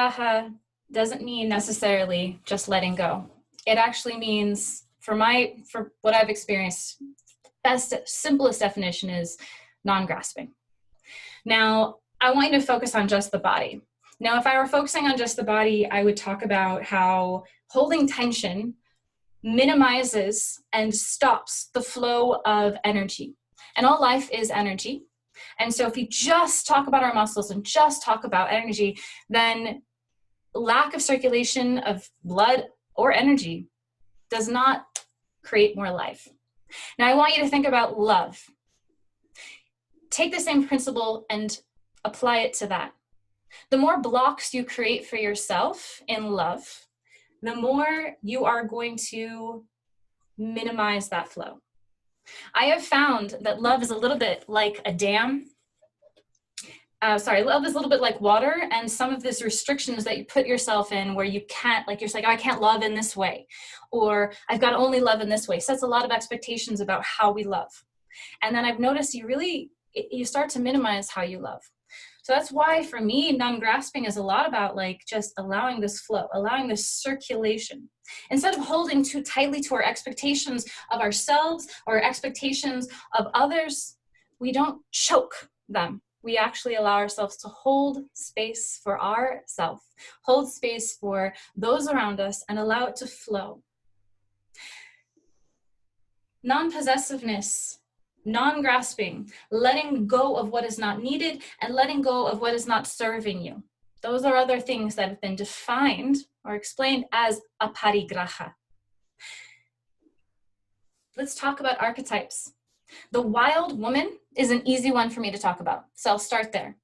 Aparigraha doesn't mean necessarily just letting go. It actually means, for what I've experienced, simplest definition is non-grasping. Now, I want you to focus on just the body. Now, if I were focusing on just the body, I would talk about how holding tension minimizes and stops the flow of energy. And all life is energy. And so if you just talk about our muscles and just talk about energy, then lack of circulation of blood or energy does not create more life. Now, I want you to think about love. Take the same principle and apply it to that. The more blocks you create for yourself in love, the more you are going to minimize that flow. I have found that love is a little bit like a dam. Love is a little bit like water, and some of these restrictions that you put yourself in where you can't, like you're saying, oh, I can't love in this way, or I've got to only love in this way, sets a lot of expectations about how we love. And then I've noticed you start to minimize how you love. So that's why for me, non-grasping is a lot about like just allowing this flow, allowing this circulation. Instead of holding too tightly to our expectations of ourselves or expectations of others, we don't choke them. We actually allow ourselves to hold space for ourselves, hold space for those around us, and allow it to flow. Non-possessiveness, non-grasping, letting go of what is not needed and letting go of what is not serving you. Those are other things that have been defined or explained as aparigraha. Let's talk about archetypes. The wild woman is an easy one for me to talk about, so I'll start there.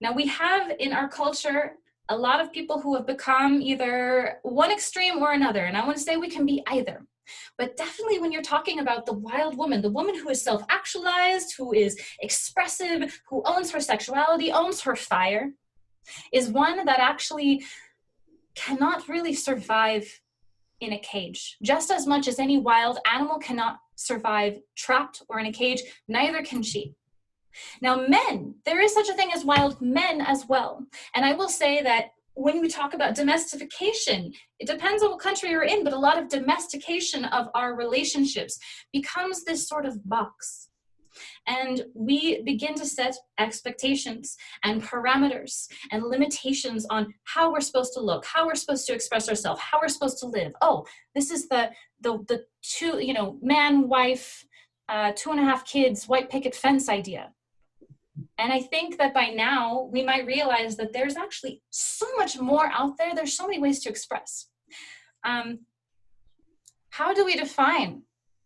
Now, we have in our culture a lot of people who have become either one extreme or another, and I want to say we can be either. But definitely when you're talking about the wild woman, the woman who is self-actualized, who is expressive, who owns her sexuality, owns her fire, is one that actually cannot really survive in a cage. Just as much as any wild animal cannot survive trapped or in a cage, neither can she. Now, men, there is such a thing as wild men as well. And I will say that when we talk about domestication, it depends on what country you're in, but a lot of domestication of our relationships becomes this sort of box. And we begin to set expectations and parameters and limitations on how we're supposed to look, how we're supposed to express ourselves, how we're supposed to live. Oh, this is the two, man, wife, 2.5 kids, white picket fence idea. And I think that by now we might realize that there's actually so much more out there. There's so many ways to express. How do we define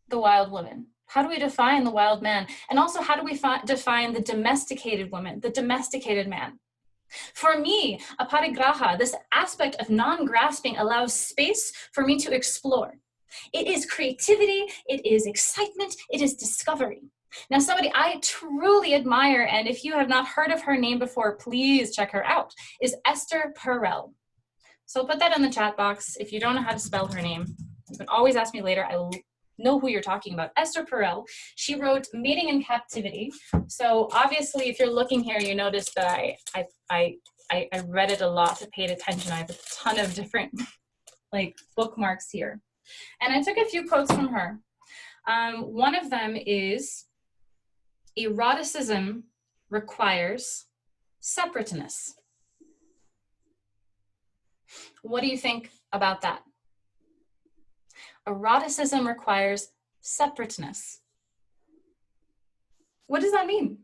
the wild woman? How do we define the wild man? And also, how do we define the domesticated woman, the domesticated man? For me, aparigraha, this aspect of non-grasping allows space for me to explore. It is creativity, it is excitement, it is discovery. Now, somebody I truly admire, and if you have not heard of her name before, please check her out, is Esther Perel. So I'll put that in the chat box. If you don't know how to spell her name, you can always ask me later. I will know who you're talking about. Esther Perel. She wrote Mating in Captivity. So obviously, if you're looking here, you notice that I read it a lot, I paid attention. I have a ton of different bookmarks here. And I took a few quotes from her. One of them is, eroticism requires separateness. What do you think about that? Eroticism requires separateness. What does that mean?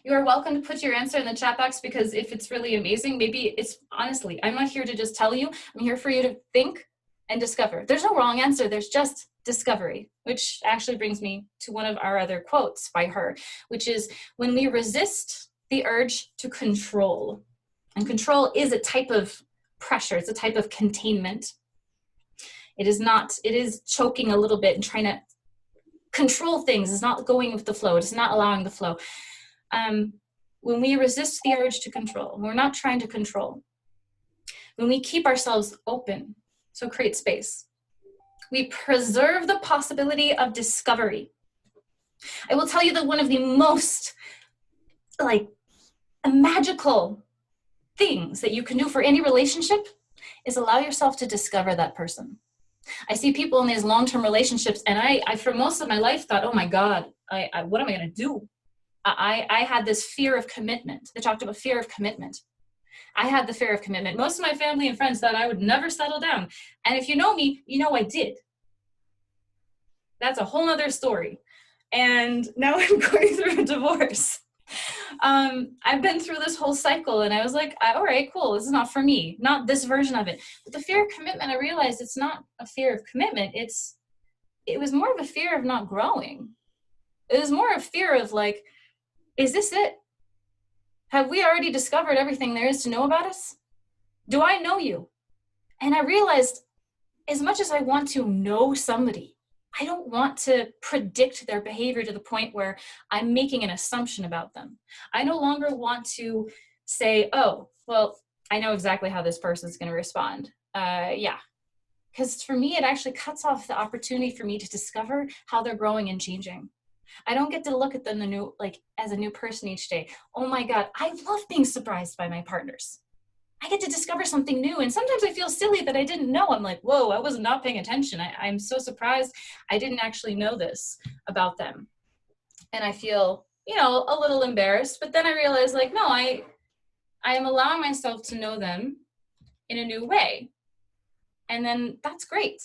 You are welcome to put your answer in the chat box, because if it's really amazing, maybe it's, honestly, I'm not here to just tell you. I'm here for you to think and discover. There's no wrong answer. There's just discovery, which actually brings me to one of our other quotes by her, which is, when we resist the urge to control, and control is a type of pressure, it's a type of containment. It is choking a little bit and trying to control things. It's not going with the flow. It's not allowing the flow. When we resist the urge to control, we're not trying to control. When we keep ourselves open, so create space, we preserve the possibility of discovery. I will tell you that one of the most magical things that you can do for any relationship is allow yourself to discover that person. I see people in these long-term relationships, and I for most of my life thought, oh my God, what am I going to do? I had this fear of commitment. They talked about fear of commitment. I had the fear of commitment. Most of my family and friends thought I would never settle down. And if you know me, you know I did. That's a whole nother story. And now I'm going through a divorce. I've been through this whole cycle, and I was like, all right, cool. This is not for me, not this version of it. But the fear of commitment, I realized it's not a fear of commitment. It was more of a fear of not growing. It was more a fear of like, is this it? Have we already discovered everything there is to know about us? Do I know you? And I realized, as much as I want to know somebody, I don't want to predict their behavior to the point where I'm making an assumption about them. I no longer want to say, oh, well, I know exactly how this person's going to respond. Yeah. Because for me, it actually cuts off the opportunity for me to discover how they're growing and changing. I don't get to look at them as a new person each day. Oh my God, I love being surprised by my partners. I get to discover something new. And sometimes I feel silly that I didn't know. I'm like, whoa, I was not paying attention. I'm so surprised I didn't actually know this about them. And I feel, a little embarrassed. But then I realize like, no, I am allowing myself to know them in a new way. And then that's great.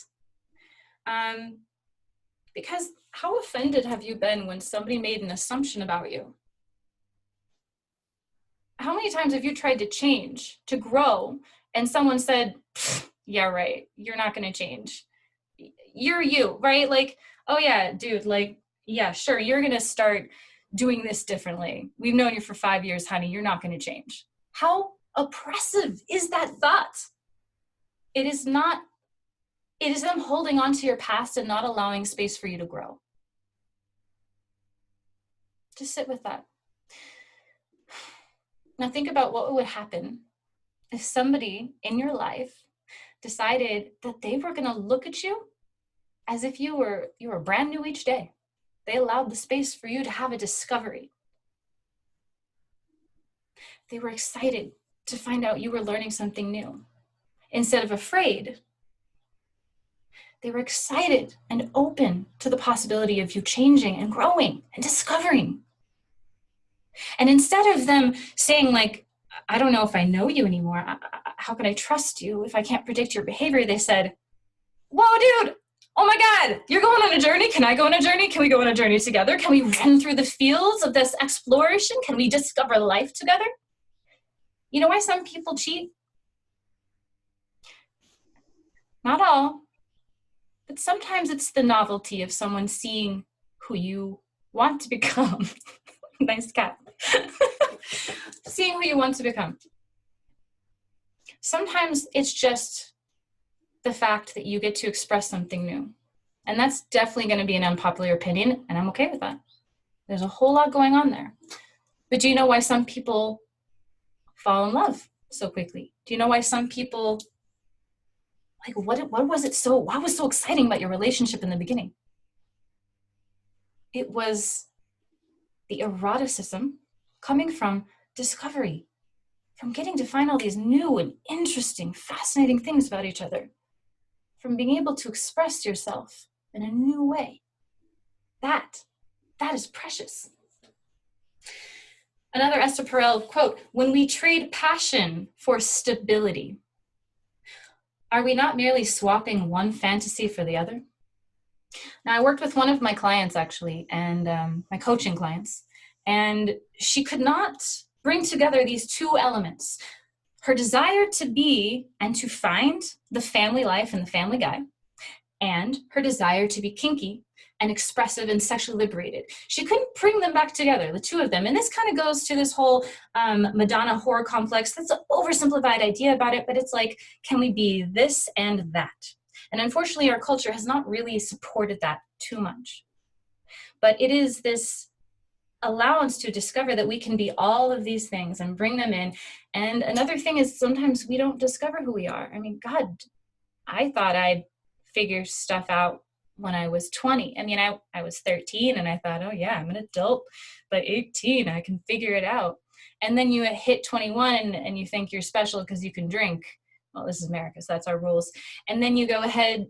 Because how offended have you been when somebody made an assumption about you? How many times have you tried to change, to grow, and someone said, yeah, right, you're not going to change. You're you, right? Like, oh yeah, dude, like, yeah, sure, you're going to start doing this differently. We've known you for 5 years, honey, you're not going to change. How oppressive is that thought? It is them holding on to your past and not allowing space for you to grow. Just sit with that. Now think about what would happen if somebody in your life decided that they were going to look at you as if you were brand new each day. They allowed the space for you to have a discovery. They were excited to find out you were learning something new. Instead of afraid, they were excited and open to the possibility of you changing and growing and discovering. And instead of them saying like, I don't know if I know you anymore. How can I trust you if I can't predict your behavior? They said, whoa, dude, oh my God, you're going on a journey. Can I go on a journey? Can we go on a journey together? Can we run through the fields of this exploration? Can we discover life together? You know why some people cheat? Not all, but sometimes it's the novelty of someone seeing who you want to become. Nice cat. Seeing who you want to become. Sometimes it's just the fact that you get to express something new. And that's definitely going to be an unpopular opinion, and I'm okay with that. There's a whole lot going on there. But do you know why some people fall in love so quickly? Do you know why some people, like, what was so exciting about your relationship in the beginning? It was the eroticism coming from discovery, from getting to find all these new and interesting, fascinating things about each other, from being able to express yourself in a new way. That is precious. Another Esther Perel quote, when we trade passion for stability, are we not merely swapping one fantasy for the other? Now, I worked with one of my clients actually, and my coaching clients, and she could not bring together these two elements. Her desire to be and to find the family life and the family guy, and her desire to be kinky and expressive and sexually liberated. She couldn't bring them back together, the two of them. And this kind of goes to this whole Madonna horror complex. That's an oversimplified idea about it, but it's like, can we be this and that? And unfortunately, our culture has not really supported that too much. But it is this allowance to discover that we can be all of these things and bring them in. And another thing is sometimes we don't discover who we are. I mean, God, I thought I'd figure stuff out when I was 20. I mean, I was 13 and I thought, oh yeah, I'm an adult. By 18, I can figure it out. And then you hit 21 and you think you're special because you can drink. Well, this is America, so that's our rules. And then you go ahead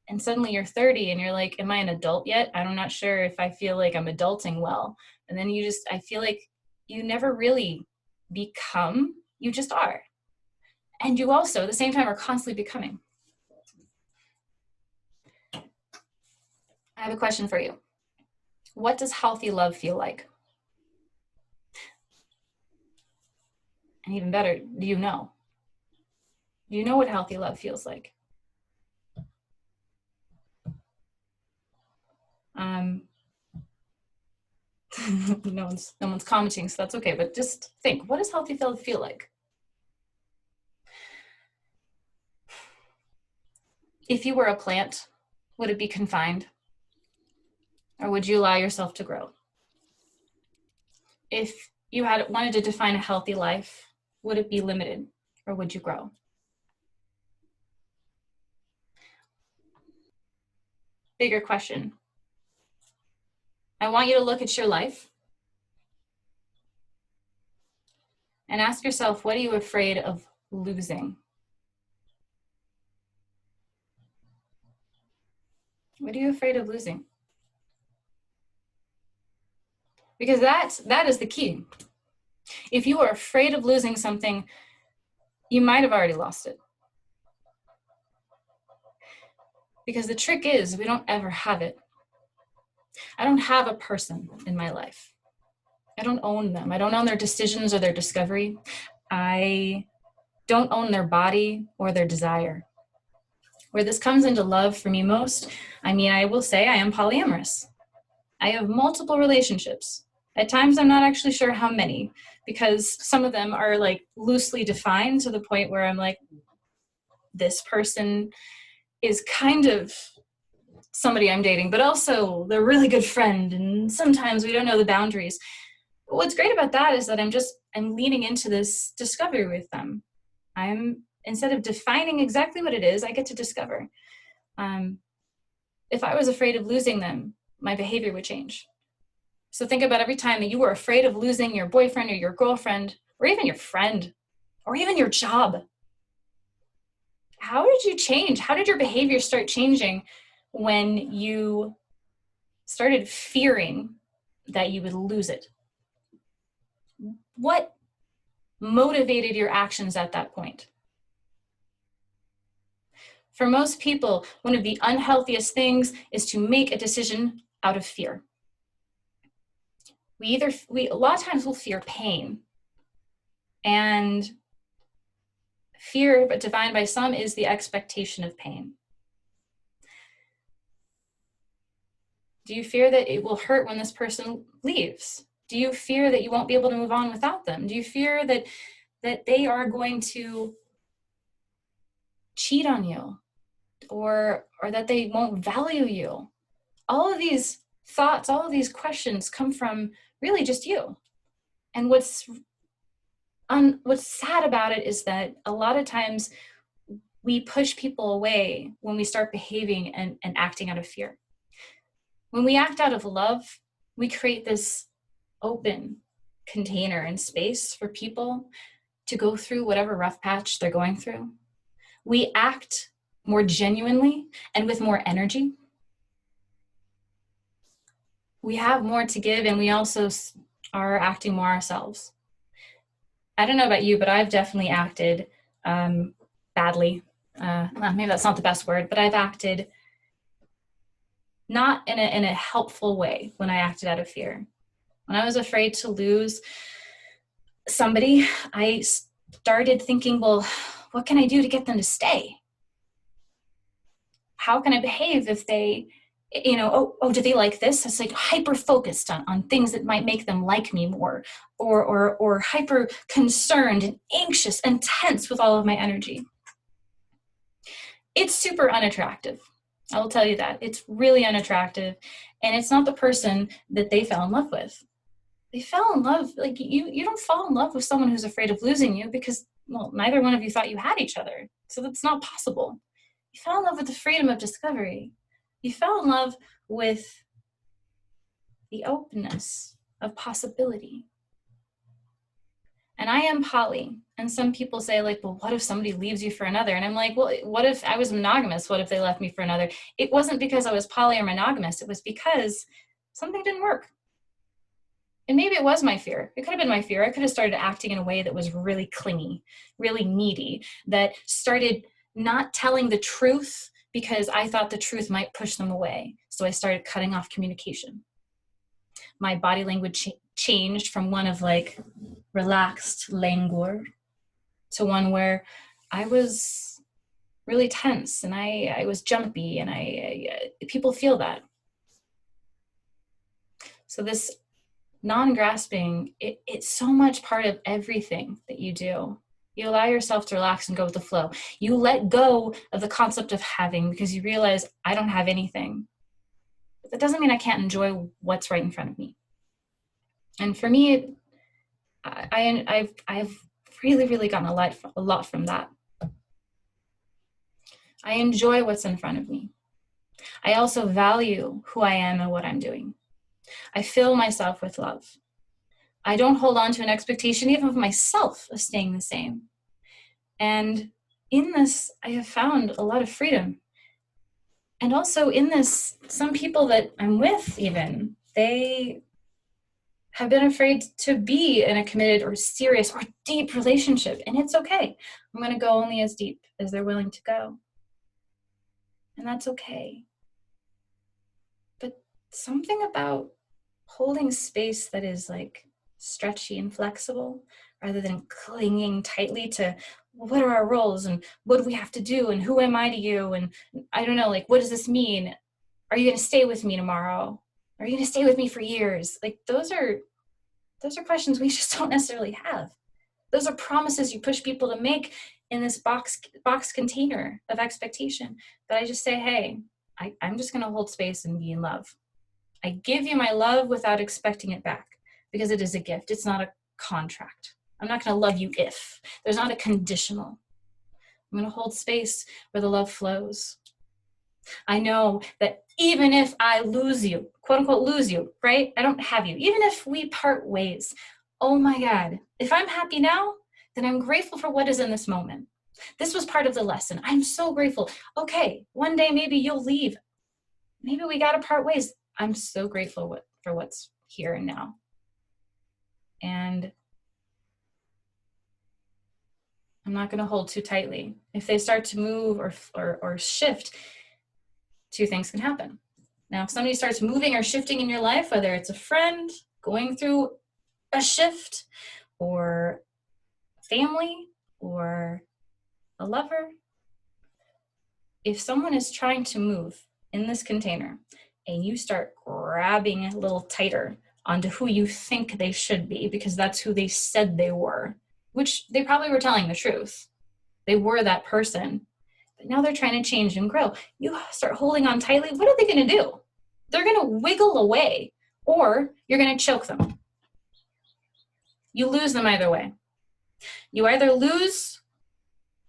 and suddenly you're 30 and you're like, am I an adult yet? I'm not sure if I feel like I'm adulting well. And then I feel like you never really become, you just are. And you also, at the same time, are constantly becoming. I have a question for you. What does healthy love feel like? And even better, do you know? Do you know what healthy love feels like? No one's commenting, so that's okay. But just think, what does healthy love feel like? If you were a plant, would it be confined? Or would you allow yourself to grow? If you wanted to define a healthy life, would it be limited or would you grow? Bigger question. I want you to look at your life and ask yourself, what are you afraid of losing? What are you afraid of losing? Because that is the key. If you are afraid of losing something, you might have already lost it. Because the trick is, we don't ever have it. I don't have a person in my life. I don't own them. I don't own their decisions or their discovery. I don't own their body or their desire. Where this comes into love for me most, I will say I am polyamorous. I have multiple relationships. At times, I'm not actually sure how many, because some of them are like loosely defined to the point where I'm like, this person is kind of somebody I'm dating, but also they're a really good friend. And sometimes we don't know the boundaries. But what's great about that is that I'm leaning into this discovery with them. Instead of defining exactly what it is, I get to discover. If I was afraid of losing them, my behavior would change. So think about every time that you were afraid of losing your boyfriend or your girlfriend, or even your friend, or even your job. How did you change? How did your behavior start changing when you started fearing that you would lose it? What motivated your actions at that point? For most people, one of the unhealthiest things is to make a decision out of fear. A lot of times we'll fear pain. And fear, but defined by some, is the expectation of pain. Do you fear that it will hurt when this person leaves? Do you fear that you won't be able to move on without them? Do you fear that they are going to cheat on you or that they won't value you? All of these thoughts, all of these questions come from really just you. And what's sad about it is that a lot of times we push people away when we start behaving and acting out of fear. When we act out of love, we create this open container and space for people to go through whatever rough patch they're going through. We act more genuinely and with more energy. We have more to give, and we also are acting more ourselves. I don't know about you, but I've definitely acted badly. Maybe that's not the best word, but I've acted not in a helpful way when I acted out of fear. When I was afraid to lose somebody, I started thinking, well, what can I do to get them to stay? How can I behave if they, do they like this? It's like hyper focused on things that might make them like me more, or hyper concerned and anxious and tense with all of my energy. It's super unattractive. I will tell you that. It's really unattractive. And it's not the person that they fell in love with. They fell in love, like you don't fall in love with someone who's afraid of losing you because, well, neither one of you thought you had each other. So that's not possible. You fell in love with the freedom of discovery. You fell in love with the openness of possibility. And I am poly. And some people say like, well, what if somebody leaves you for another? And I'm like, well, what if I was monogamous? What if they left me for another? It wasn't because I was poly or monogamous. It was because something didn't work. And maybe it was my fear. It could have been my fear. I could have started acting in a way that was really clingy, really needy, that started not telling the truth because I thought the truth might push them away. So I started cutting off communication. My body language changed from one of like relaxed languor to one where I was really tense and I was jumpy, and people feel that. So this non-grasping, it's so much part of everything that you do. You allow yourself to relax and go with the flow. You let go of the concept of having because you realize I don't have anything. But that doesn't mean I can't enjoy what's right in front of me. And for me, I've really, really gotten a lot from that. I enjoy what's in front of me. I also value who I am and what I'm doing. I fill myself with love. I don't hold on to an expectation even of myself of staying the same. And in this, I have found a lot of freedom. And also in this, some people that I'm with even, they have been afraid to be in a committed or serious or deep relationship. And it's okay. I'm going to go only as deep as they're willing to go. And that's okay. But something about holding space that is like stretchy and flexible rather than clinging tightly to, well, what are our roles and what do we have to do and who am I to you and I don't know, like what does this mean? Are you going to stay with me tomorrow? Are you going to stay with me for years? Like those are questions we just don't necessarily have. Those are promises you push people to make in this box container of expectation. But I just say, hey, I'm just going to hold space and be in love. I give you my love without expecting it back because it is a gift. It's not a contract. I'm not going to love you if. There's not a conditional. I'm going to hold space where the love flows. I know that even if I lose you, quote unquote, lose you, right? I don't have you. Even if we part ways, oh my God, if I'm happy now, then I'm grateful for what is in this moment. This was part of the lesson. I'm so grateful. Okay, one day maybe you'll leave. Maybe we got to part ways. I'm so grateful for what's here and now. And I'm not going to hold too tightly. If they start to move or shift, two things can happen. Now, if somebody starts moving or shifting in your life, whether it's a friend going through a shift or family or a lover, if someone is trying to move in this container and you start grabbing a little tighter onto who you think they should be because that's who they said they were, which they probably were telling the truth. They were that person, but now they're trying to change and grow. You start holding on tightly. What are they going to do? They're going to wiggle away or you're going to choke them. You lose them either way. You either lose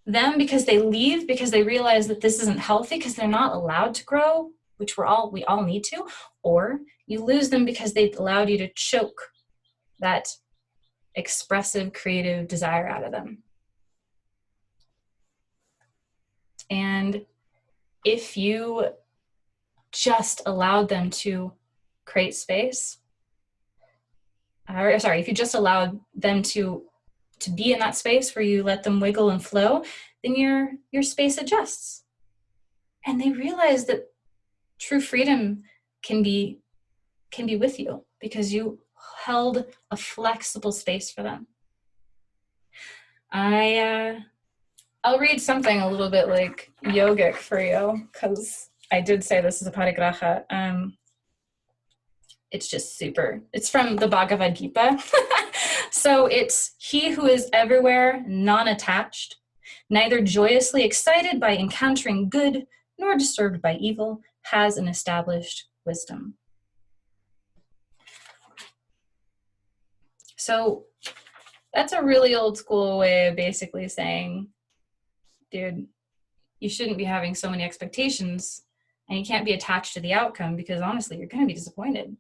them because they leave because they realize that this isn't healthy because they're not allowed to grow, which we all need to, or you lose them because they allowed you to choke that expressive, creative desire out of them. And if you just allowed them to create space, if you just allowed them to be in that space where you let them wiggle and flow, then your space adjusts. And they realize that true freedom can be with you because you held a flexible space for them. I'll read something a little bit like yogic for you because I did say this is a Aparigraha. It's just it's from the Bhagavad Gita. So it's he who is everywhere, non-attached, neither joyously excited by encountering good, nor disturbed by evil, has an established wisdom. So that's a really old school way of basically saying, dude, you shouldn't be having so many expectations and you can't be attached to the outcome because honestly, you're going to be disappointed.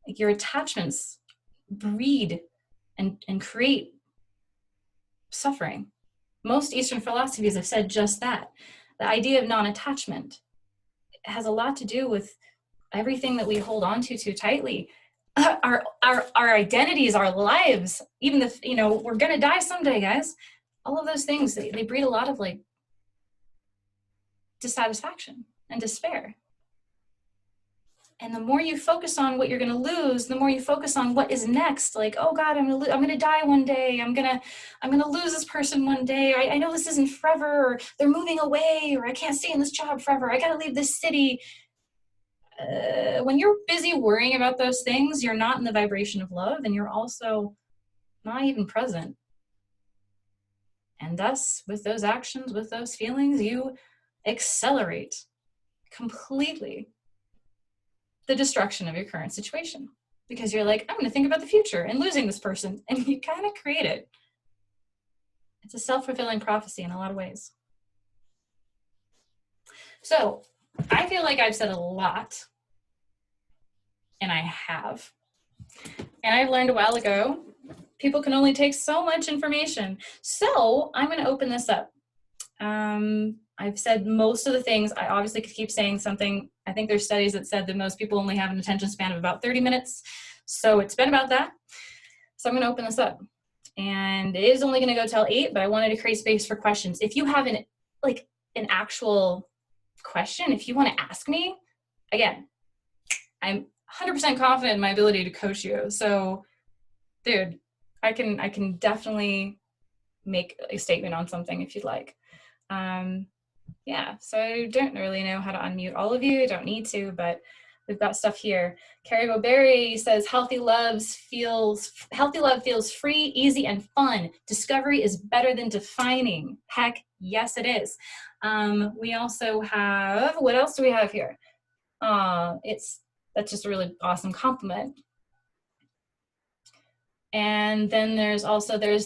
Like your attachments breed and create suffering. Most Eastern philosophies have said just that. The idea of non-attachment has a lot to do with everything that we hold on to too tightly. Our identities, our lives, even if, you know, we're gonna die someday, guys. All of those things, they breed a lot of like dissatisfaction and despair. And the more you focus on what you're going to lose, the more you focus on what is next. Like, oh God, I'm going to die one day. I'm going to lose this person one day. I know this isn't forever, or they're moving away, or I can't stay in this job forever. I got to leave this city. When you're busy worrying about those things, you're not in the vibration of love, and you're also not even present. And thus, with those actions, with those feelings, you accelerate completely the destruction of your current situation, because you're like, I'm going to think about the future and losing this person, and you kind of create it. It's a self-fulfilling prophecy in a lot of ways. So I feel like I've said a lot, and I have. And I've learned a while ago, people can only take so much information. So I'm going to open this up. I've said most of the things. I obviously could keep saying something. I think there's studies that said that most people only have an attention span of about 30 minutes. So it's been about that. So I'm going to open this up. And it is only going to go till 8, but I wanted to create space for questions. If you have an actual question, if you want to ask me, again, I'm 100% confident in my ability to coach you. So, dude, I can definitely make a statement on something if you'd like. Yeah, so I don't really know how to unmute all of you. I don't need to, but we've got stuff here. Carrie Boberry says, healthy love feels free, easy, and fun. Discovery is better than defining. Heck, yes, it is. We also have, what else do we have here? That's just a really awesome compliment. And then there's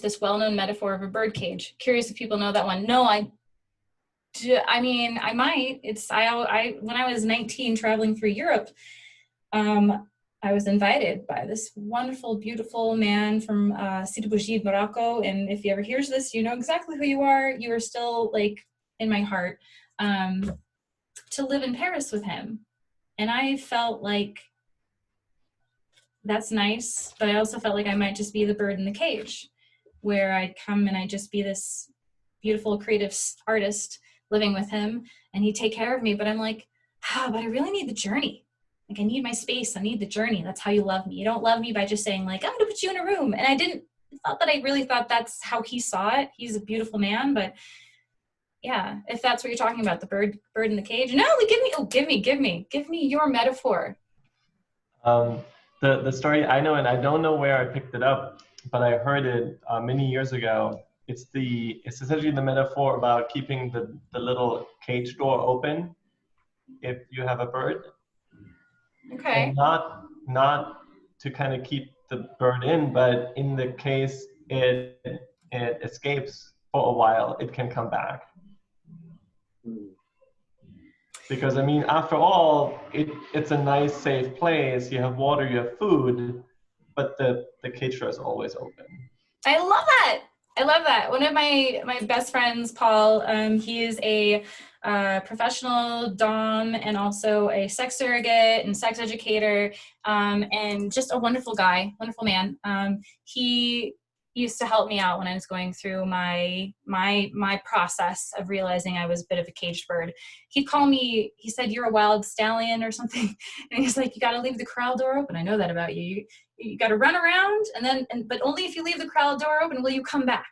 this well-known metaphor of a bird cage. Curious if people know that one. No, I might. When I was 19 traveling through Europe, I was invited by this wonderful, beautiful man from Sidi Bouzid, Morocco. And if he ever hears this, you know exactly who you are. You are still like in my heart, to live in Paris with him. And I felt like that's nice, but I also felt like I might just be the bird in the cage, where I'd come and I'd just be this beautiful, creative artist living with him, and he'd take care of me. But I'm like, but I really need the journey. Like, I need my space. I need the journey. That's how you love me. You don't love me by just saying like, I'm going to put you in a room. And I really thought that's how he saw it. He's a beautiful man, but yeah, if that's what you're talking about, the bird in the cage. No, give me your metaphor. The story I know, and I don't know where I picked it up, but I heard it many years ago. It's essentially the metaphor about keeping the little cage door open if you have a bird. Okay. And not to kind of keep the bird in, but in the case it escapes for a while, it can come back. Because I mean, after all, it's a nice, safe place. You have water, you have food, but the cage door is always open. I love that. One of my best friends, Paul, he is a professional dom and also a sex surrogate and sex educator, and just a wonderful guy, wonderful man. He used to help me out when I was going through my process of realizing I was a bit of a caged bird. He'd call me, he said, "You're a wild stallion" or something. And he's like, "You got to leave the corral door open. I know that about you. You got to run around, but only if you leave the corral door open will you come back."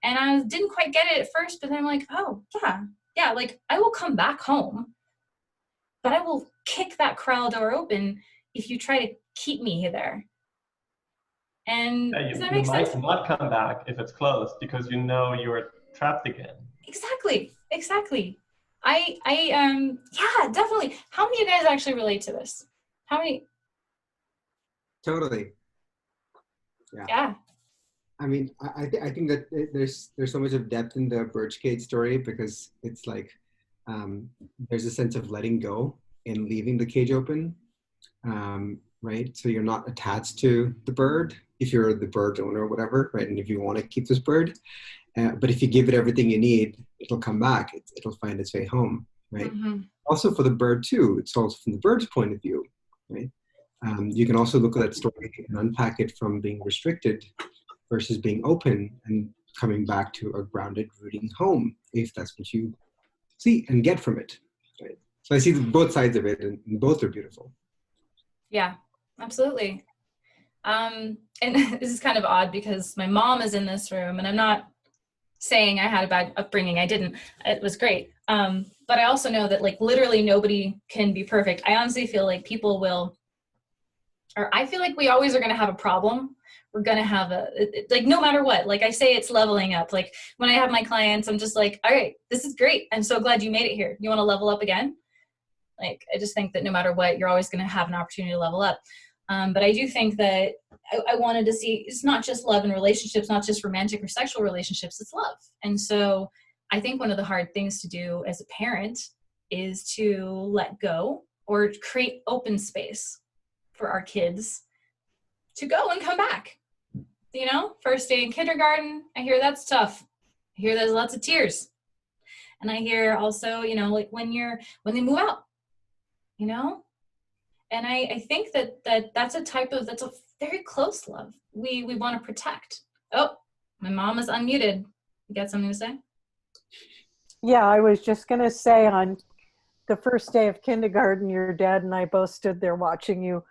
And I didn't quite get it at first, but then I'm like, oh yeah, like I will come back home, but I will kick that corral door open if you try to keep me there. And does that make sense? You might not come back if it's closed because you know you're trapped again. Exactly. Yeah, definitely. How many of you guys actually relate to this? How many? Totally. Yeah. I mean, I think that there's so much of depth in the birdcage story, because it's like there's a sense of letting go and leaving the cage open, right? So you're not attached to the bird, if you're the bird owner or whatever, right? And if you want to keep this bird, but if you give it everything you need, it'll come back. It'll find its way home, right? Mm-hmm. Also for the bird too, it's also from the bird's point of view, right? You can also look at that story and unpack it from being restricted versus being open and coming back to a grounded, rooting home, if that's what you see and get from it, right? So I see both sides of it, and both are beautiful. Yeah, absolutely. And this is kind of odd because my mom is in this room, and I'm not saying I had a bad upbringing. I didn't. It was great. But I also know that like literally nobody can be perfect. I honestly feel like people will, or I feel like we always are going to have a problem. We're going to have like no matter what, like I say, it's leveling up. Like when I have my clients, I'm just like, all right, this is great. I'm so glad you made it here. You want to level up again? Like, I just think that no matter what, you're always going to have an opportunity to level up. But I do think that I wanted to see, it's not just love in relationships, not just romantic or sexual relationships, it's love. And so I think one of the hard things to do as a parent is to let go or create open space for our kids to go and come back. You know, first day in kindergarten, I hear that's tough. I hear there's lots of tears. And I hear also, you know, like when they move out, you know? And I think that's a very close love. We want to protect. Oh, my mom is unmuted. You got something to say? Yeah, I was just going to say on the first day of kindergarten, your dad and I both stood there watching you.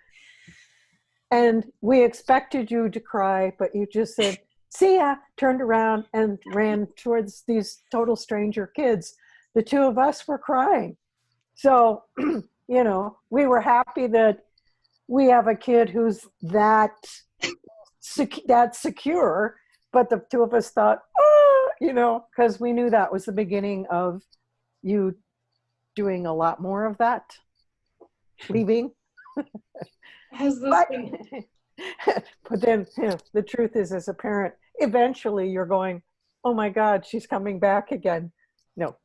And we expected you to cry, but you just said, see ya, turned around and ran towards these total stranger kids. The two of us were crying. So, you know, we were happy that we have a kid who's that secure, but the two of us thought, oh, you know, because we knew that was the beginning of you doing a lot more of that, leaving. But then, you know, the truth is, as a parent, eventually you're going, oh my God, she's coming back again. No.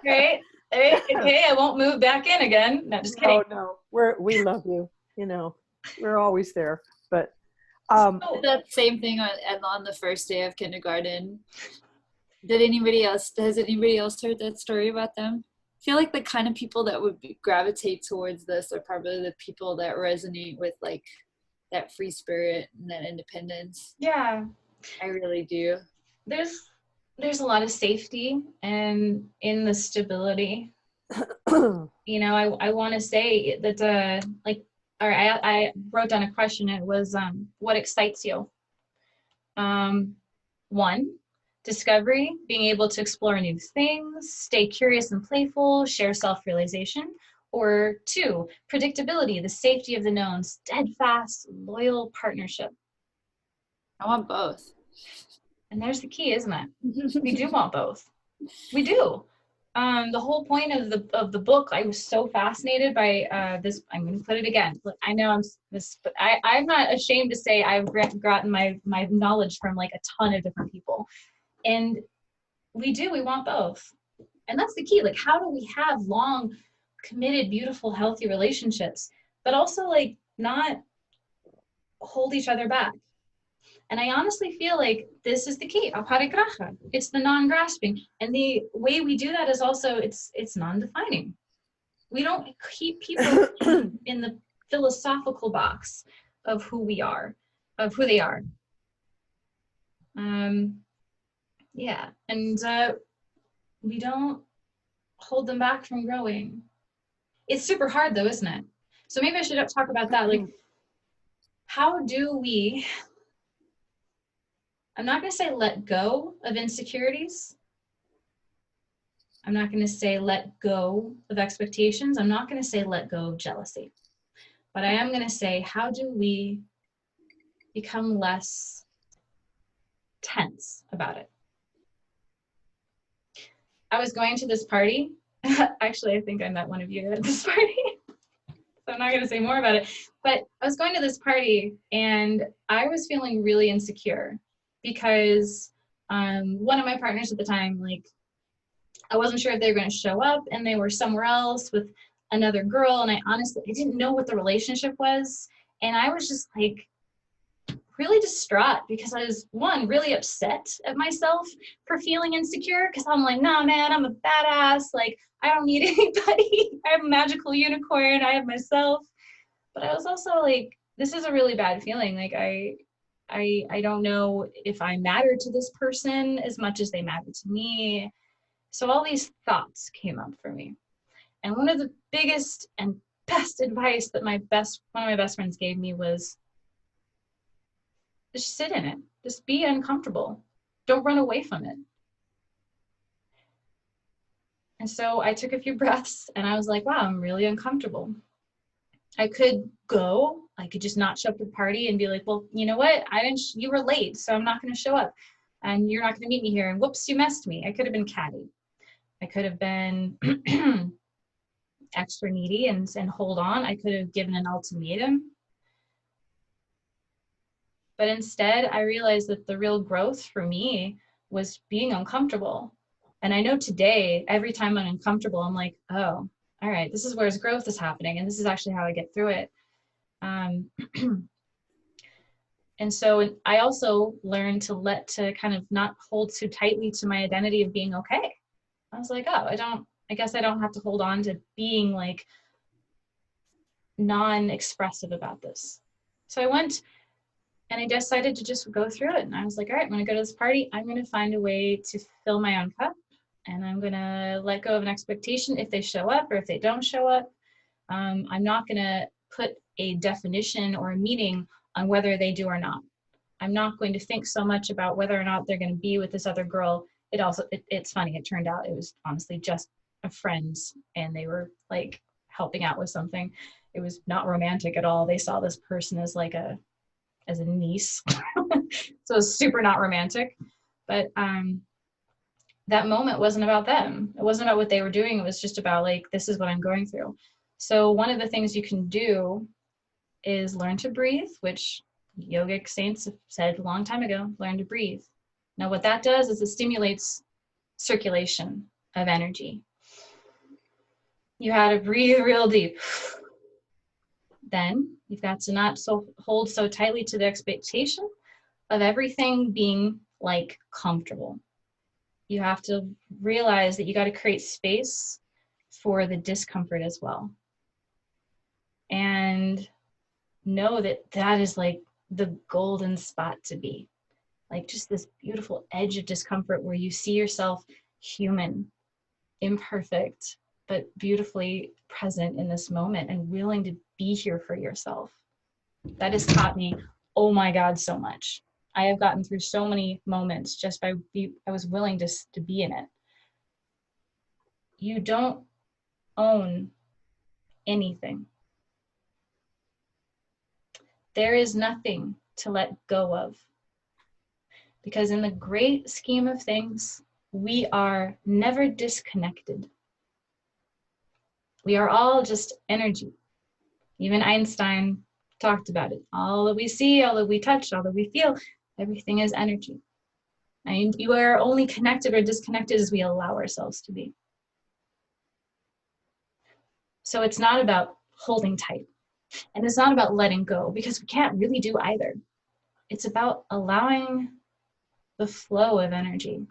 Right? Okay, I won't move back in again. No, just kidding. No, we love you. You know, we're always there. But that same thing on the first day of kindergarten. Has anybody else heard that story about them? I feel like the kind of people that would gravitate towards this are probably the people that resonate with like that free spirit and that independence. Yeah, I really do. There's a lot of safety and in the stability. You know, I want to say that I wrote down a question. It was what excites you? One, discovery, being able to explore new things, stay curious and playful, share self-realization. Or two, predictability, the safety of the known, steadfast, loyal partnership. I want both. And there's the key, isn't it? We do want both. We do. The whole point of the book, I was so fascinated by this. I'm going to put it again. I know but I'm not ashamed to say I've gotten my knowledge from like a ton of different people. And we want both. And that's the key. Like, how do we have long, committed, beautiful, healthy relationships, but also like not hold each other back? And I honestly feel like this is the key, Aparigraha. It's the non-grasping. And the way we do that is also, it's non-defining. We don't keep people in the philosophical box of who we are, of who they are. Yeah, and we don't hold them back from growing. It's super hard though, isn't it? So maybe I should talk about that. Like, how do we, I'm not going to say let go of insecurities. I'm not going to say let go of expectations. I'm not going to say let go of jealousy. But I am going to say, how do we become less tense about it? I was going to this party. Actually, I think I met one of you at this party. So I'm not going to say more about it. But I was going to this party and I was feeling really insecure because one of my partners at the time, like, I wasn't sure if they were going to show up and they were somewhere else with another girl. And I didn't know what the relationship was. And I was just like, really distraught because I was, one, really upset at myself for feeling insecure, because I'm like, nah, man, I'm a badass. Like, I don't need anybody. I have a magical unicorn. I have myself. But I was also like, this is a really bad feeling. Like, I don't know if I matter to this person as much as they matter to me. So all these thoughts came up for me. And one of the biggest and best advice that one of my best friends gave me was, just sit in it. Just be uncomfortable. Don't run away from it. And so I took a few breaths and I was like, wow, I'm really uncomfortable. I could go. I could just not show up to the party and be like, well, you know what? You were late, so I'm not going to show up. And you're not going to meet me here. And whoops, you missed me. I could have been catty. I could have been extra needy and hold on. I could have given an ultimatum. But instead, I realized that the real growth for me was being uncomfortable. And I know today, every time I'm uncomfortable, I'm like, oh, all right, this is where his growth is happening. And this is actually how I get through it. And so I also learned to kind of not hold too tightly to my identity of being okay. I was like, oh, I guess I don't have to hold on to being like non-expressive about this. So I went and I decided to just go through it. And I was like, all right, I'm going to go to this party. I'm going to find a way to fill my own cup. And I'm going to let go of an expectation if they show up or if they don't show up. I'm not going to put a definition or a meaning on whether they do or not. I'm not going to think so much about whether or not they're going to be with this other girl. It's funny. It turned out it was honestly just a friends, and they were like helping out with something. It was not romantic at all. They saw this person as a niece. So it was super not romantic. But that moment wasn't about them. It wasn't about what they were doing. It was just about like, this is what I'm going through. So one of the things you can do is learn to breathe, which yogic saints have said a long time ago, learn to breathe. Now what that does is it stimulates circulation of energy. You had to breathe real deep. Then you've got to not hold so tightly to the expectation of everything being like comfortable. You have to realize that you got to create space for the discomfort as well. And know that that is like the golden spot to be. Like just this beautiful edge of discomfort where you see yourself human, imperfect, but beautifully present in this moment and willing to be here for yourself. That has taught me, oh my God, so much. I have gotten through so many moments just by I was willing to be in it. You don't own anything. There is nothing to let go of. Because in the great scheme of things, we are never disconnected. We are all just energy. Even Einstein talked about it. All that we see, all that we touch, all that we feel, everything is energy. And you are only connected or disconnected as we allow ourselves to be. So it's not about holding tight. And it's not about letting go, because we can't really do either. It's about allowing the flow of energy.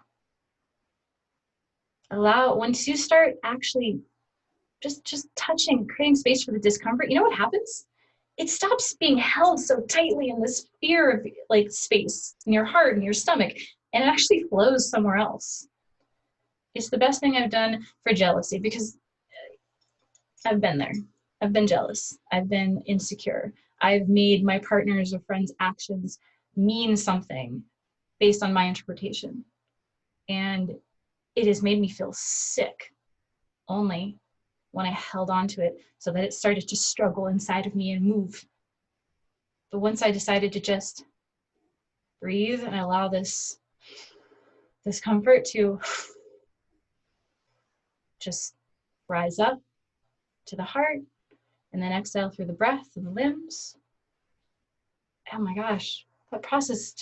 Once you start actually just touching, creating space for the discomfort, you know what happens? It stops being held so tightly in this fear of like space in your heart and your stomach, and it actually flows somewhere else. It's the best thing I've done for jealousy, because I've been there. I've been jealous. I've been insecure. I've made my partner's or friend's actions mean something based on my interpretation. And it has made me feel sick only when I held on to it so that it started to struggle inside of me and move. But once I decided to just breathe and allow this discomfort to just rise up to the heart and then exhale through the breath and the limbs, oh my gosh, that process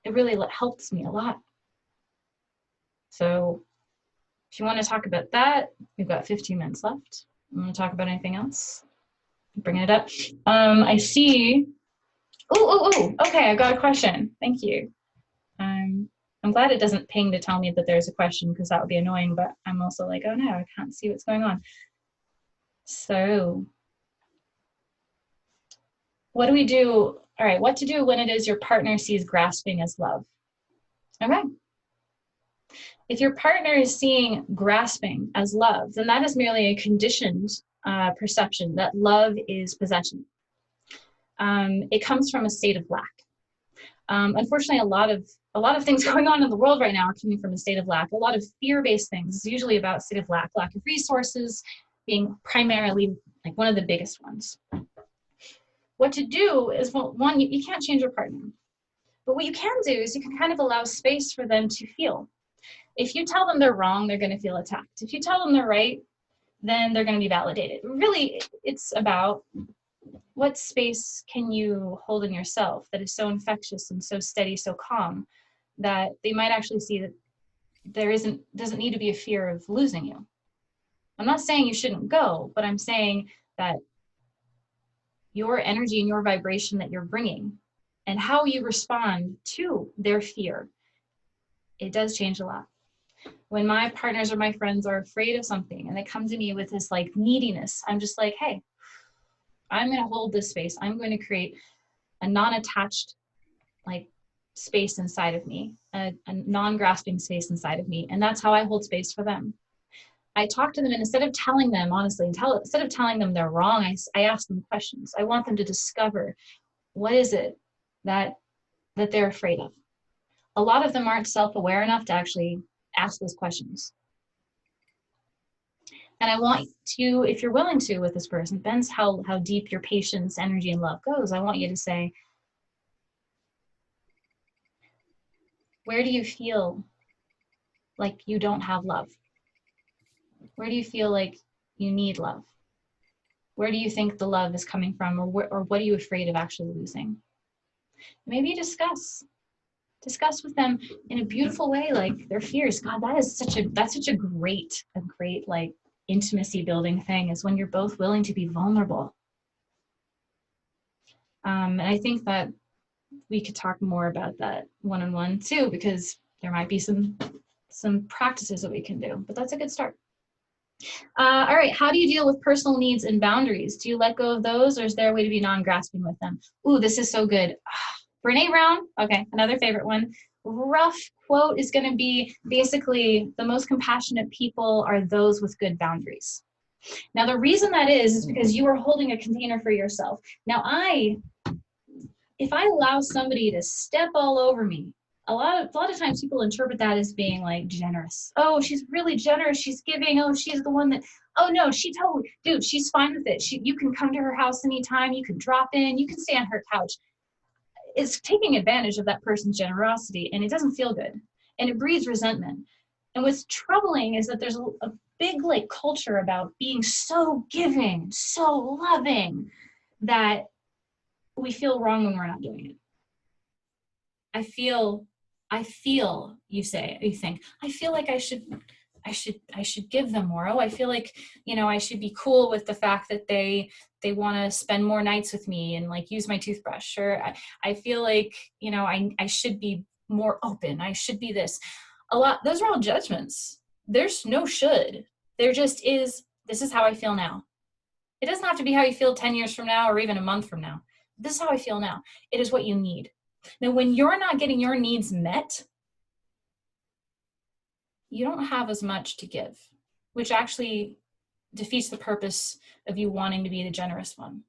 it really helps me a lot. So if you want to talk about that, we've got 15 minutes left. You want to talk about anything else? Bringing it up. I see Okay, I got a question. Thank you. I'm glad it doesn't ping to tell me that there's a question, because that would be annoying, but I'm also like, oh no, I can't see what's going on. So what do we do? All right, what to do when it is your partner sees grasping as love? Okay. If your partner is seeing grasping as love, then that is merely a conditioned perception that love is possession. It comes from a state of lack. Unfortunately, a lot of things going on in the world right now are coming from a state of lack. A lot of fear-based things is usually about state of lack of resources being primarily like one of the biggest ones. What to do is, well, one, you can't change your partner, but what you can do is you can kind of allow space for them to feel. If you tell them they're wrong, they're going to feel attacked. If you tell them they're right, then they're going to be validated. Really, it's about what space can you hold in yourself that is so infectious and so steady, so calm, that they might actually see that there doesn't need to be a fear of losing you. I'm not saying you shouldn't go, but I'm saying that your energy and your vibration that you're bringing and how you respond to their fear, it does change a lot. When my partners or my friends are afraid of something and they come to me with this like neediness, I'm just like, hey, I'm going to hold this space. I'm going to create a non-attached like space inside of me, a non-grasping space inside of me. And that's how I hold space for them. I talk to them, and instead of telling them, honestly, instead of telling them they're wrong, I ask them questions. I want them to discover what is it that they're afraid of. A lot of them aren't self-aware enough to actually ask those questions. And I want to, if you're willing to with this person, depends how deep your patience, energy, and love goes. I want you to say, where do you feel like you don't have love? Where do you feel like you need love? Where do you think the love is coming from, or what are you afraid of actually losing? Maybe discuss with them in a beautiful way, like their fears. God, that's such a great like intimacy building thing, is when you're both willing to be vulnerable. And I think that we could talk more about that one-on-one too, because there might be some practices that we can do, but that's a good start. All right, how do you deal with personal needs and boundaries? Do you let go of those, or is there a way to be non-grasping with them? Ooh, this is so good. Brene Brown, okay, another favorite one. Rough quote is going to be basically, the most compassionate people are those with good boundaries. Now, the reason that is because you are holding a container for yourself. Now, if I allow somebody to step all over me, a lot of times people interpret that as being like generous. Oh, she's really generous. She's giving. Oh, she's the one that, oh no, she totally, dude, she's fine with it. You can come to her house anytime. You can drop in. You can stay on her couch. It's taking advantage of that person's generosity, and it doesn't feel good, and it breeds resentment. And what's troubling is that there's a big like culture about being so giving, so loving, that we feel wrong when we're not doing it. I feel, you think, I feel like I should give them more. Oh, I feel like, I should be cool with the fact that they want to spend more nights with me and like use my toothbrush. Or I feel like, I should be more open. I should be this. Those are all judgments. There's no should. There just is, this is how I feel now. It doesn't have to be how you feel 10 years from now or even a month from now. This is how I feel now. It is what you need. Now, when you're not getting your needs met, you don't have as much to give, which actually defeats the purpose of you wanting to be the generous one.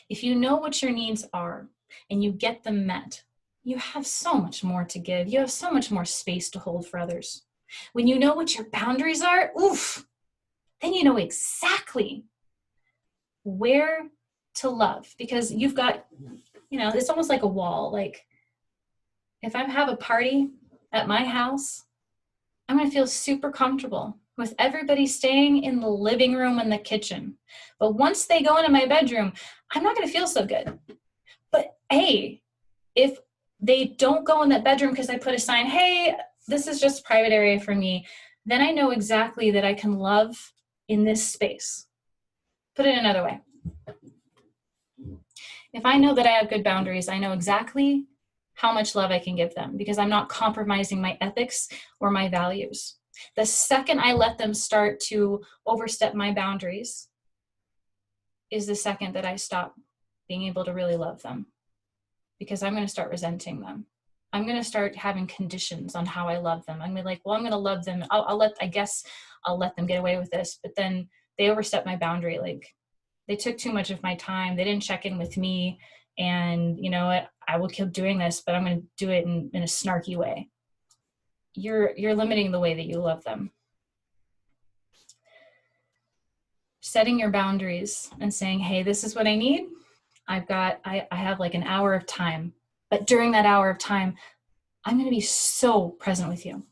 If you know what your needs are and you get them met, you have so much more to give. You have so much more space to hold for others. When you know what your boundaries are, then you know exactly where to love, because you've got, it's almost like a wall. Like if I have a party at my house, I'm going to feel super comfortable with everybody staying in the living room and the kitchen. But once they go into my bedroom, I'm not going to feel so good. But hey, if they don't go in that bedroom because I put a sign, hey, this is just a private area for me, then I know exactly that I can love in this space. Put it another way. If I know that I have good boundaries, I know exactly how much love I can give them because I'm not compromising my ethics or my values. The second I let them start to overstep my boundaries is the second that I stop being able to really love them, because I'm going to start resenting them. I'm going to start having conditions on how I love them. I'm going to like, well, I'm going to love them. I guess I'll let them get away with this. But then they overstep my boundary. Like, they took too much of my time. They didn't check in with me. And you know what? I will keep doing this, but I'm going to do it in a snarky way. You're limiting the way that you love them. Setting your boundaries and saying, hey, this is what I need. I have like an hour of time, but during that hour of time, I'm going to be so present with you.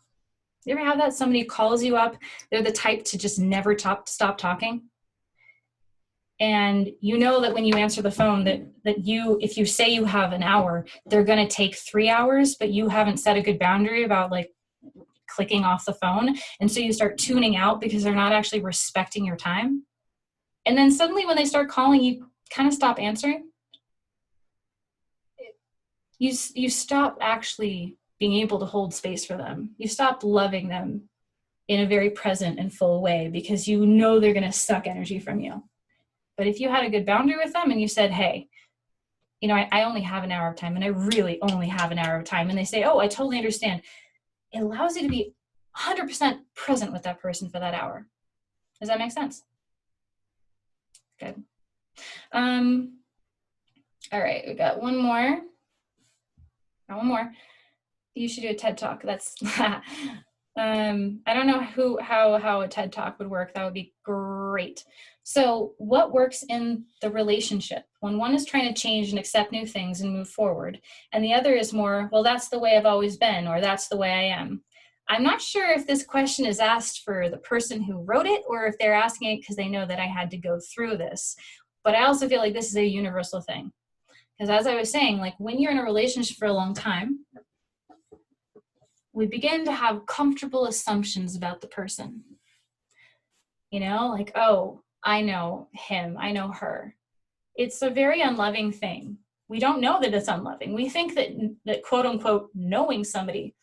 You ever have that? Somebody calls you up. They're the type to just never stop talking. And you know that when you answer the phone if you say you have an hour, they're going to take 3 hours, but you haven't set a good boundary about like clicking off the phone. And so you start tuning out because they're not actually respecting your time. And then suddenly when they start calling, you kind of stop answering. You stop actually being able to hold space for them. You stop loving them in a very present and full way because you know they're going to suck energy from you. But if you had a good boundary with them and you said, hey, you know, I only have an hour of time and I really only have an hour of time. And they say, oh, I totally understand. It allows you to be 100% present with that person for that hour. Does that make sense? Good. All right, we got one more. You should do a TED Talk. That's I don't know how a TED Talk would work. That would be great. So what works in the relationship when one is trying to change and accept new things and move forward, and the other is more, well, that's the way I've always been, or that's the way I am. I'm not sure if this question is asked for the person who wrote it or if they're asking it because they know that I had to go through this. But I also feel like this is a universal thing. Because as I was saying, like when you're in a relationship for a long time, we begin to have comfortable assumptions about the person. You know, like, oh, I know him, I know her. It's a very unloving thing. We don't know that it's unloving. We think that quote unquote knowing somebody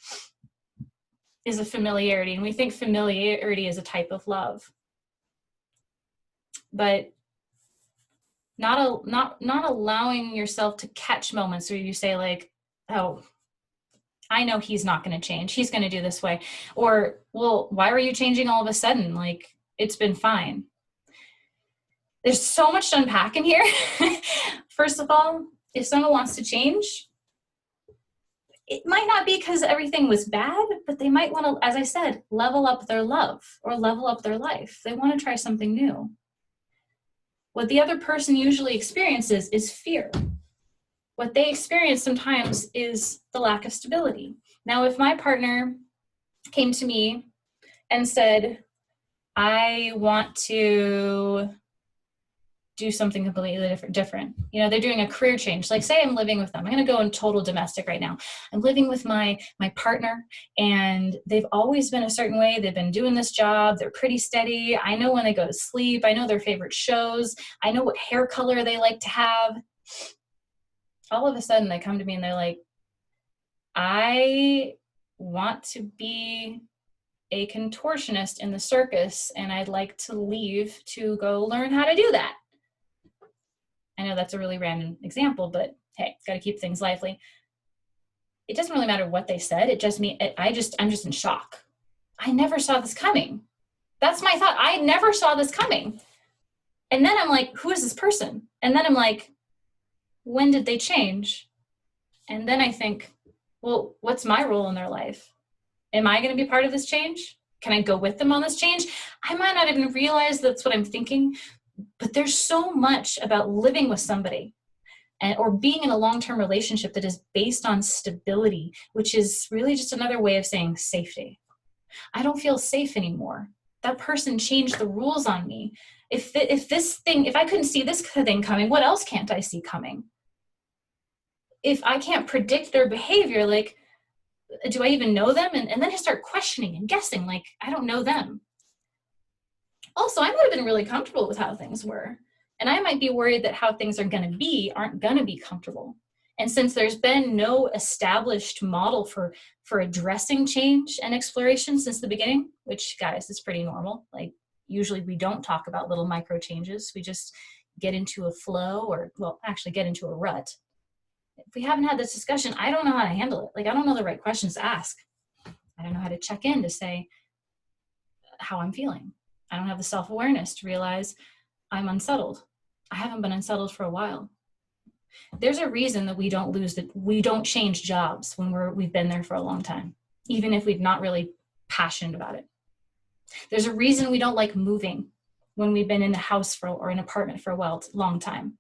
is a familiarity, and we think familiarity is a type of love. But not allowing yourself to catch moments where you say like, oh, I know he's not going to change. He's going to do this way. Or, well, why are you changing all of a sudden? Like, it's been fine. There's so much to unpack in here. First of all, if someone wants to change, it might not be because everything was bad, but they might want to, as I said, level up their love or level up their life. They want to try something new. What the other person usually experiences is fear. What they experience sometimes is the lack of stability. Now, if my partner came to me and said, I want to do something completely different. You know, they're doing a career change. Like say I'm living with them. I'm going to go in total domestic right now. I'm living with my partner and they've always been a certain way. They've been doing this job. They're pretty steady. I know when they go to sleep. I know their favorite shows. I know what hair color they like to have. All of a sudden they come to me and they're like, I want to be a contortionist in the circus and I'd like to leave to go learn how to do that. I know that's a really random example, but hey, got to keep things lively. It doesn't really matter what they said. It just I'm just in shock. I never saw this coming. That's my thought. I never saw this coming. And then I'm like, who is this person? And then I'm like, when did they change? And then I think, well, what's my role in their life? Am I going to be part of this change? Can I go with them on this change? I might not even realize that's what I'm thinking, but there's so much about living with somebody or being in a long-term relationship that is based on stability, which is really just another way of saying safety. I don't feel safe anymore. That person changed the rules on me. If I couldn't see this thing coming, what else can't I see coming? If I can't predict their behavior, like, do I even know them? And then I start questioning and guessing, like, I don't know them. Also, I might have been really comfortable with how things were. And I might be worried that how things are going to be aren't going to be comfortable. And since there's been no established model for addressing change and exploration since the beginning, which, guys, is pretty normal. Like, usually we don't talk about little micro changes. We just get into a flow, or, well, actually get into a rut. If we haven't had this discussion, I don't know how to handle it. Like, I don't know the right questions to ask. I don't know how to check in to say how I'm feeling. I don't have the self-awareness to realize I'm unsettled. I haven't been unsettled for a while. There's a reason that we don't change jobs when we've been there for a long time, even if we're not really passionate about it. There's a reason we don't like moving when we've been in the house or an apartment for a long time.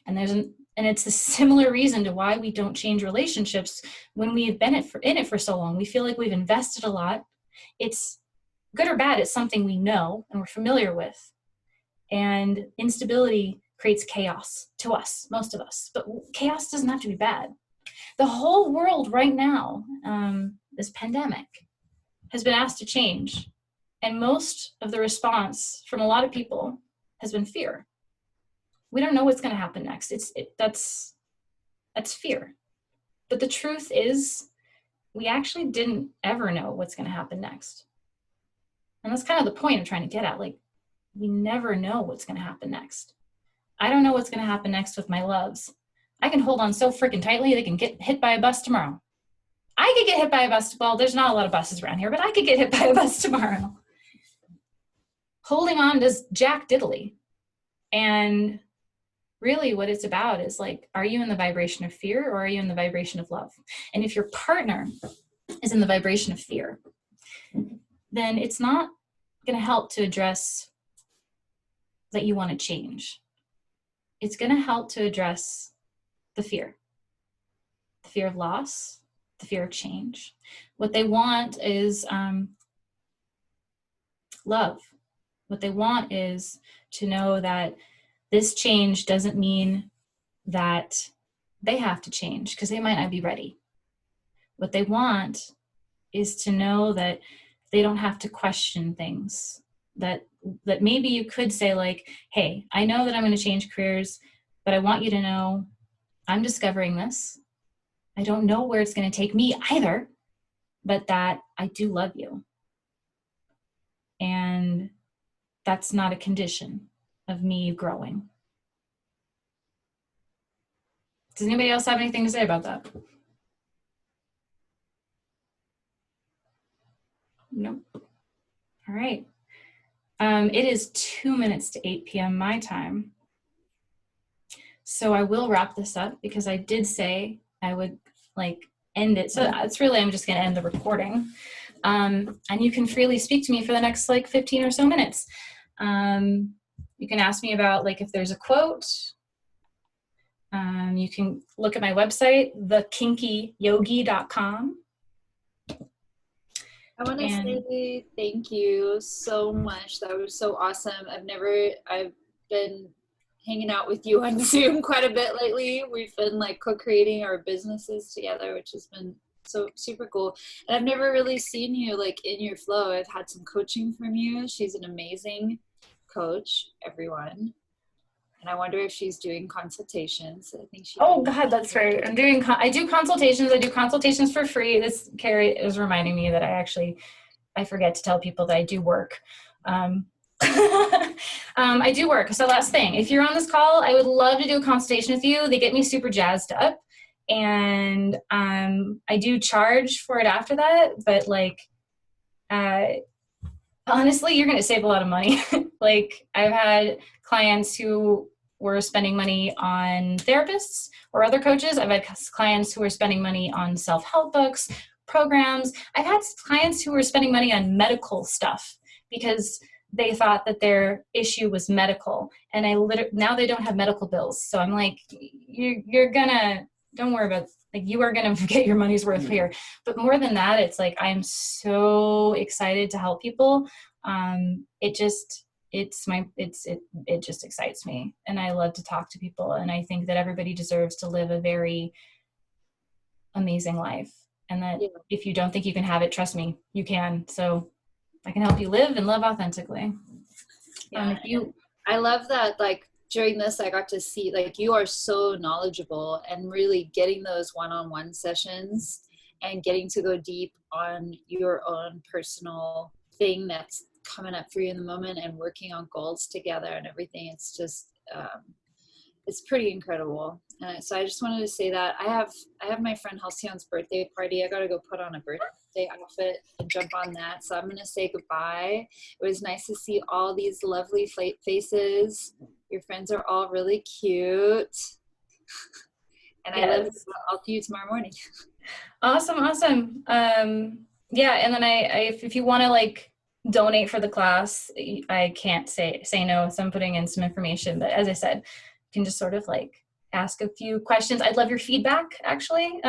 And it's a similar reason to why we don't change relationships when we've been in it for so long. We feel like we've invested a lot. It's good or bad. It's something we know and we're familiar with. And instability creates chaos to us, most of us. But chaos doesn't have to be bad. The whole world right now, this pandemic, has been asked to change. And most of the response from a lot of people has been fear. We don't know what's going to happen next. That's fear. But the truth is, we actually didn't ever know what's going to happen next. And that's kind of the point I'm trying to get at. Like, we never know what's going to happen next. I don't know what's going to happen next with my loves. I can hold on so freaking tightly they can get hit by a bus tomorrow. I could get hit by a bus. Well, there's not a lot of buses around here, but I could get hit by a bus tomorrow. Holding on does jack diddly. And really what it's about is, like, are you in the vibration of fear or are you in the vibration of love? And if your partner is in the vibration of fear, then it's not going to help to address that you want to change. It's going to help to address the fear of loss, the fear of change. What they want is love. What they want is to know that this change doesn't mean that they have to change, because they might not be ready. What they want is to know that they don't have to question things, that maybe you could say, like, hey, I know that I'm going to change careers, but I want you to know I'm discovering this. I don't know where it's going to take me either, but that I do love you. And that's not a condition of me growing. Does anybody else have anything to say about that? Nope. All right. It is 2 minutes to 8 p.m. my time. So I will wrap this up because I did say I would end it. So it's really, I'm just going to end the recording. And you can freely speak to me for the next 15 or so minutes. You can ask me about if there's a quote. You can look at my website, thekinkyyogi.com. I want to say thank you so much. That was so awesome. I've been hanging out with you on Zoom quite a bit lately. We've been co-creating our businesses together, which has been so super cool. And I've never really seen you in your flow. I've had some coaching from you. She's an amazing coach, everyone. And I wonder if she's doing consultations. I think she. Oh God, that's right. I do consultations. I do consultations for free. Carrie is reminding me that I forget to tell people that I do work. I do work. So last thing, if you're on this call, I would love to do a consultation with you. They get me super jazzed up, and I do charge for it after that. But honestly, you're going to save a lot of money. I've had clients who were spending money on therapists or other coaches. I've had clients who were spending money on self-help books, programs. I've had clients who were spending money on medical stuff because they thought that their issue was medical. And now they don't have medical bills. So I'm don't worry about you are going to get your money's worth here. But more than that, it's I'm so excited to help people. It just excites me, and I love to talk to people, and I think that everybody deserves to live a very amazing life, and that if you don't think you can have it, trust me, you can. So I can help you live and love authentically. I love that during this, I got to see, like, you are so knowledgeable, and really getting those one-on-one sessions and getting to go deep on your own personal thing that's coming up for you in the moment, and working on goals together and everything. It's just, it's pretty incredible. So I just wanted to say that I have my friend Halcyon's birthday party. I got to go put on a birthday outfit and jump on that. So I'm going to say goodbye. It was nice to see all these lovely faces. Your friends are all really cute. And I love you. I'll see you tomorrow morning. Awesome. Yeah, and then if you want to like donate for the class, I can't say no, so I'm putting in some information. But as I said, you can just sort of like ask a few questions. I'd love your feedback, actually.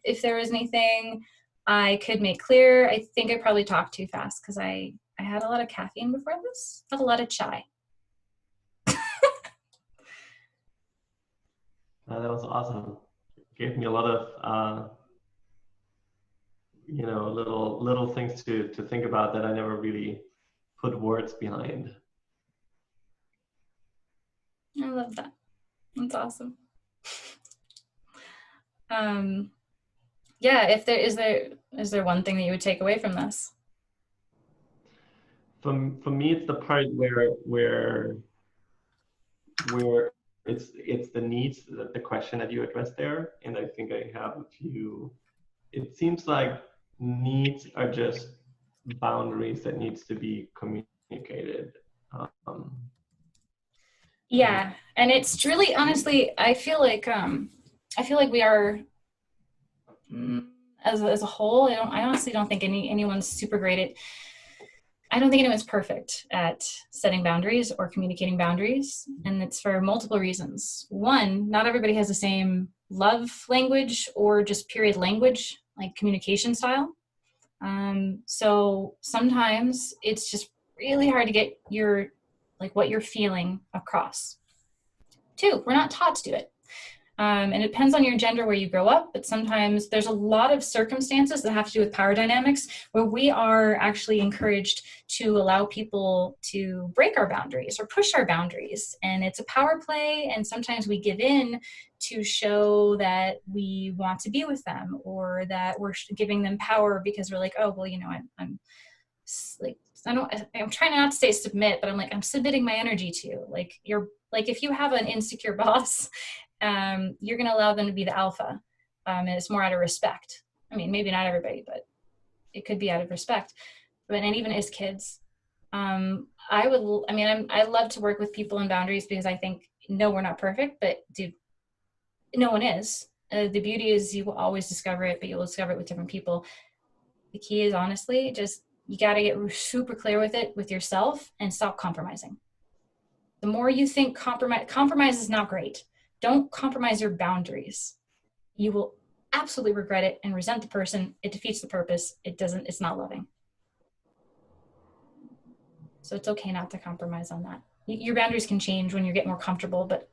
If there was anything I could make clear. I think I probably talked too fast because I had a lot of caffeine before this. I had a lot of chai. That was awesome. It gave me a lot of little things to think about that I never really put words behind. I love that. That's awesome. Yeah, if is there one thing that you would take away from this? For me, it's the part where it's the needs, the question that you addressed there, and I think I have a few. It seems like needs are just boundaries that needs to be communicated. Yeah, and it's truly, honestly, I feel like we are, as a whole. I honestly don't think anyone's super great at. I don't think anyone's perfect at setting boundaries or communicating boundaries, and it's for multiple reasons. One, not everybody has the same love language or just period language, like communication style. So sometimes it's just really hard to get what you're feeling across. Two, we're not taught to do it. And it depends on your gender, where you grow up, but sometimes there's a lot of circumstances that have to do with power dynamics where we are actually encouraged to allow people to break our boundaries or push our boundaries. And it's a power play, and sometimes we give in to show that we want to be with them, or that we're giving them power because we're like, oh, well, I'm like, I'm trying not to say submit, but I'm like, I'm submitting my energy to you. Like, if you have an insecure boss, you're going to allow them to be the alpha. And it's more out of respect. I mean, maybe not everybody, but it could be out of respect. And even as kids, I love to work with people in boundaries, because I think, no, we're not perfect, but dude, no one is. The beauty is you will always discover it, but you'll discover it with different people. The key is, honestly, just, you got to get super clear with it, with yourself, and stop compromising. The more you think compromise is not great. Don't compromise your boundaries. You will absolutely regret it and resent the person. It defeats the purpose. It's not loving. So it's okay not to compromise on that. Your boundaries can change when you get more comfortable, but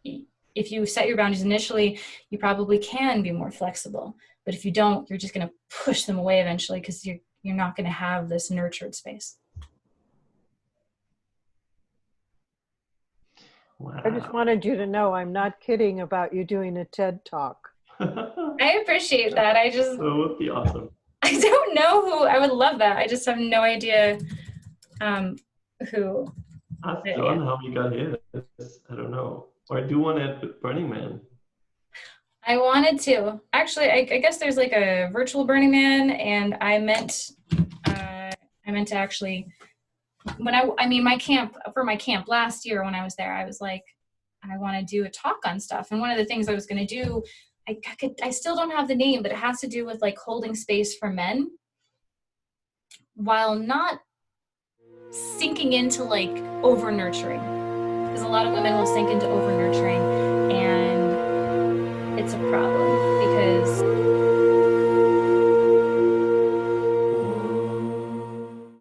if you set your boundaries initially, you probably can be more flexible. But if you don't, you're just going to push them away eventually, because you're not going to have this nurtured space. Wow. I just wanted you to know I'm not kidding about you doing a TED Talk. I appreciate that. That would be awesome. I don't know who. I would love that. I just have no idea who. Ask John how he got here. I don't know. Or do one at Burning Man. I wanted to. Actually, I guess there's like a virtual Burning Man, and I meant to actually, my camp last year when I was there, I was like, I want to do a talk on stuff. And one of the things I was going to do, I still don't have the name, but it has to do with like holding space for men while not sinking into like over nurturing, because a lot of women will sink into over nurturing, and it's a problem because